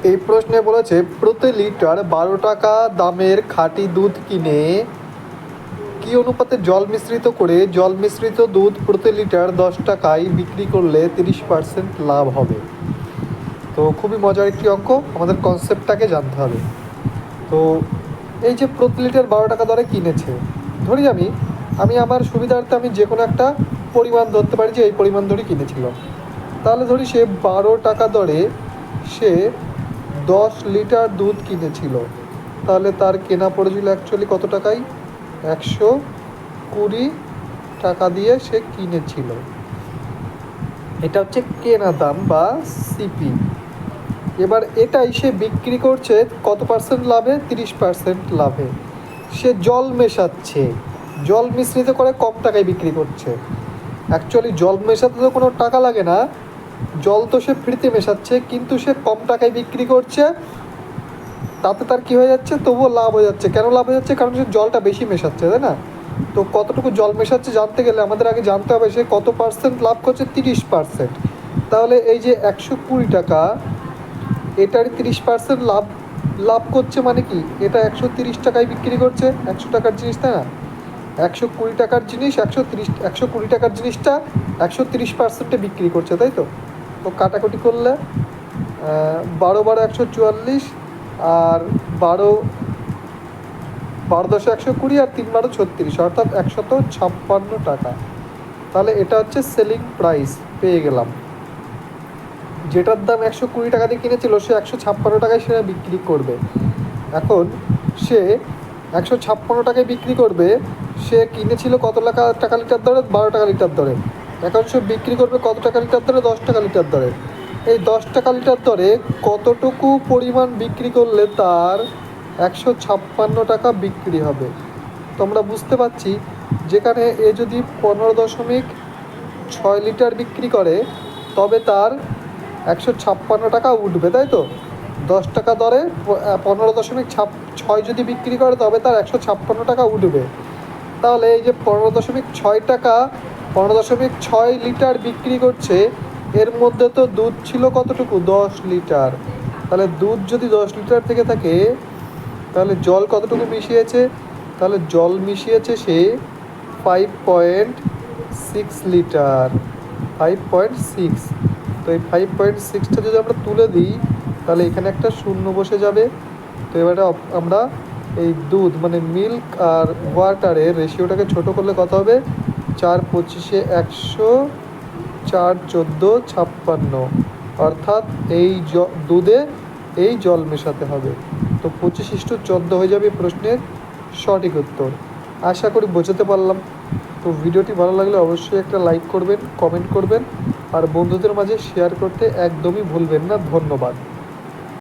এই প্রশ্নে বলেছে প্রতি লিটার 12 টাকা দামের খাঁটি দুধ কিনে কি অনুপাতে জল মিশ্রিত করে জল মিশ্রিত দুধ প্রতি লিটার 10 টাকায় বিক্রি করলে 30% লাভ হবে। তো খুবই মজার একটি অঙ্ক, আমাদের কনসেপ্টটাকে জানতে হবে। তো এই যে প্রতি লিটার 12 টাকা দরে কিনেছে, ধরি আমি আমার সুবিধার্থে আমি যে কোনো একটা পরিমাণ ধরতে পারি যে এই পরিমাণ ধরে কিনেছিল। তাহলে ধরি সে 12 টাকা দরে সে 10 লিটার দুধ কিনেছিল, তাহলে তার কেনা পড়েছিল অ্যাকচুয়ালি কত টাকায়? 120 টাকা দিয়ে সে কিনেছিল। এটা হচ্ছে কেনা দাম বা সিপি। এবার এটাই সে বিক্রি করছে কত পার্সেন্ট লাভে? 30% লাভে। সে জল মেশাচ্ছে, জল মিশ্রিত করে কম টাকায় বিক্রি করছে। অ্যাকচুয়ালি জল মেশাতে তো কোনো টাকা লাগে না, জল তো সে ফ্রিতে মেশাচ্ছে, কিন্তু সে কম টাকায় বিক্রি করছে। তাতে তার কী হয়ে যাচ্ছে? তবুও লাভ হয়ে যাচ্ছে। কেন লাভ হয়ে যাচ্ছে? কারণ সে জলটা বেশি মেশাচ্ছে, তাই না? তো কতটুকু জল মেশাচ্ছে জানতে গেলে আমাদের আগে জানতে হবে সে কত পার্সেন্ট লাভ করছে। 30%। তাহলে এই যে 120 টাকা, এটার 30% লাভ করছে মানে কি? এটা 130 টাকায় বিক্রি করছে, 100 টাকার জিনিস, তাই না? 120 টাকার জিনিস 120 টাকার জিনিসটা 130%-এ বিক্রি করছে, তাই তো? তো কাটাকুটি করলে 12 × 144, আর 12 × 10 120, আর 3 × 12 36, অর্থাৎ 156 টাকা। তাহলে এটা হচ্ছে সেলিং প্রাইস পেয়ে গেলাম। যেটার দাম 120 টাকা দিয়ে কিনেছিল সে 156 টাকায় সেটা বিক্রি করবে। এখন সে 156 টাকায় বিক্রি করবে। সে কিনেছিল কত টাকা লিটার দরে? 12 টাকা লিটার দরে। এখন সে বিক্রি করবে কত টাকা লিটার দরে? 10 টাকা লিটার দরে। এই 10 টাকা লিটার দরে কতটুকু পরিমাণ বিক্রি করলে তার 156 টাকা বিক্রি হবে? তোমরা বুঝতে পারছি, যেখানে এ যদি 15.6 লিটার বিক্রি করে তবে তার 156 টাকা উঠবে, তাই তো? 10 টাকা দরে 15.6 যদি বিক্রি করে তবে তার 156 টাকা উঠবে। তাহলে এই যে 15.6 টাকা, 15.6 লিটার বিক্রি করছে, এর মধ্যে তো দুধ ছিল কতটুকু? 10 লিটার। তাহলে দুধ যদি 10 লিটার থেকে থাকে, তাহলে জল কতটুকু মিশিয়েছে? তাহলে জল মিশিয়েছে সে 5.6 লিটার, 5.6। তো এই 5.6টা যদি আমরা তুলে দিই তাহলে এখানে একটা শূন্য বসে যাবে। তো এবারে আমরা এই দুধ মানে মিল্ক আর ওয়াটারের রেশিওটাকে ছোট করলে কত হবে? 4×25 100, 4×14 56, অর্থাৎ এই দুধে এই জল মেশাতে হবে। তো 25:14 হয়ে যাবে প্রশ্নের সঠিক উত্তর। আশা করি বোঝাতে পারলাম। তো ভিডিওটি ভালো লাগলে অবশ্যই একটা লাইক করবেন, কমেন্ট করবেন, আর বন্ধুদের মাঝে শেয়ার করতে একদমই ভুলবেন না। ধন্যবাদ।